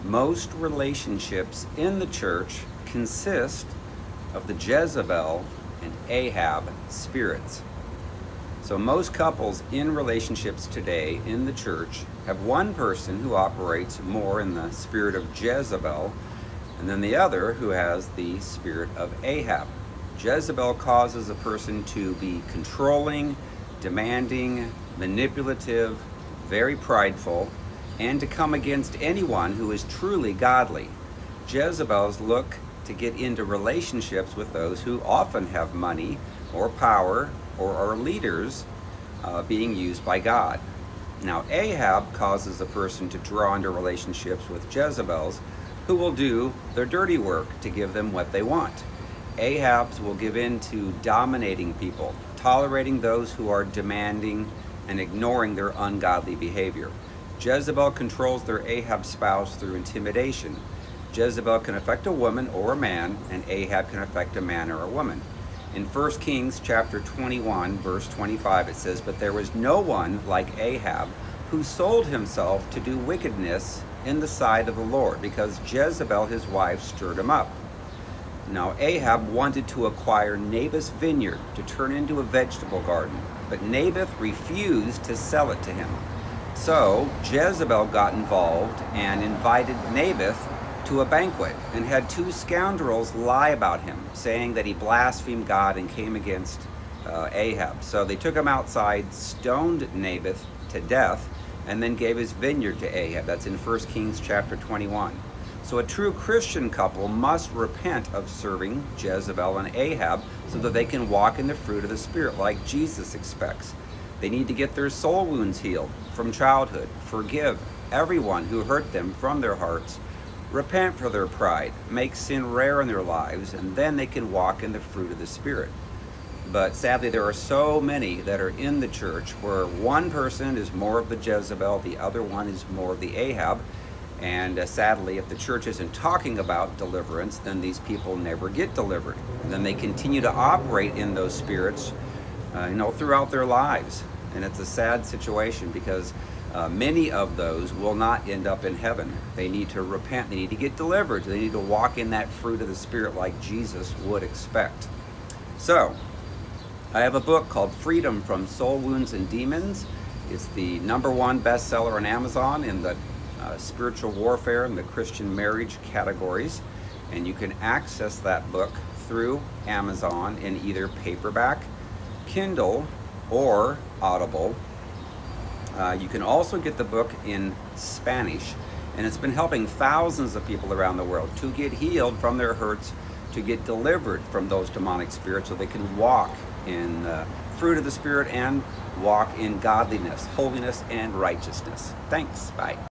Most relationships in the church consist of the Jezebel and Ahab spirits. So most couples in relationships today in the church have one person who operates more in the spirit of Jezebel, and then the other who has the spirit of Ahab. Jezebel causes a person to be controlling, demanding, manipulative, very prideful, and to come against anyone who is truly godly. Jezebels look to get into relationships with those who often have money or power or are leaders being used by God. Now, Ahab causes a person to draw into relationships with Jezebels who will do their dirty work to give them what they want. Ahabs will give in to dominating people, tolerating those who are demanding and ignoring their ungodly behavior. Jezebel controls their Ahab spouse through intimidation. Jezebel can affect a woman or a man, and Ahab can affect a man or a woman. In 1 Kings chapter 21, verse 25, it says, "But there was no one like Ahab who sold himself to do wickedness in the sight of the Lord, because Jezebel his wife stirred him up." Now Ahab wanted to acquire Naboth's vineyard to turn into a vegetable garden, but Naboth refused to sell it to him. So Jezebel got involved and invited Naboth to a banquet and had two scoundrels lie about him, saying that he blasphemed God and came against Ahab. So they took him outside, stoned Naboth to death, and then gave his vineyard to Ahab. That's in 1 Kings chapter 21. So a true Christian couple must repent of serving Jezebel and Ahab so that they can walk in the fruit of the Spirit like Jesus expects. They need to get their soul wounds healed from childhood, forgive everyone who hurt them from their hearts, repent for their pride, make sin rare in their lives, and then they can walk in the fruit of the Spirit. But sadly, there are so many that are in the church where one person is more of the Jezebel, the other one is more of the Ahab. And sadly, if the church isn't talking about deliverance, then these people never get delivered. And then they continue to operate in those spirits, throughout their lives. And it's a sad situation because many of those will not end up in heaven. They need to repent. They need to get delivered. They need to walk in that fruit of the Spirit like Jesus would expect. So, I have a book called Freedom from Soul Wounds and Demons. It's the #1 bestseller on Amazon in the spiritual warfare and the Christian marriage categories. And you can access that book through Amazon in either paperback, Kindle, or Audible. You can also get the book in Spanish, and it's been helping thousands of people around the world to get healed from their hurts, to get delivered from those demonic spirits so they can walk in the fruit of the Spirit and walk in godliness, holiness, and righteousness. Thanks. Bye.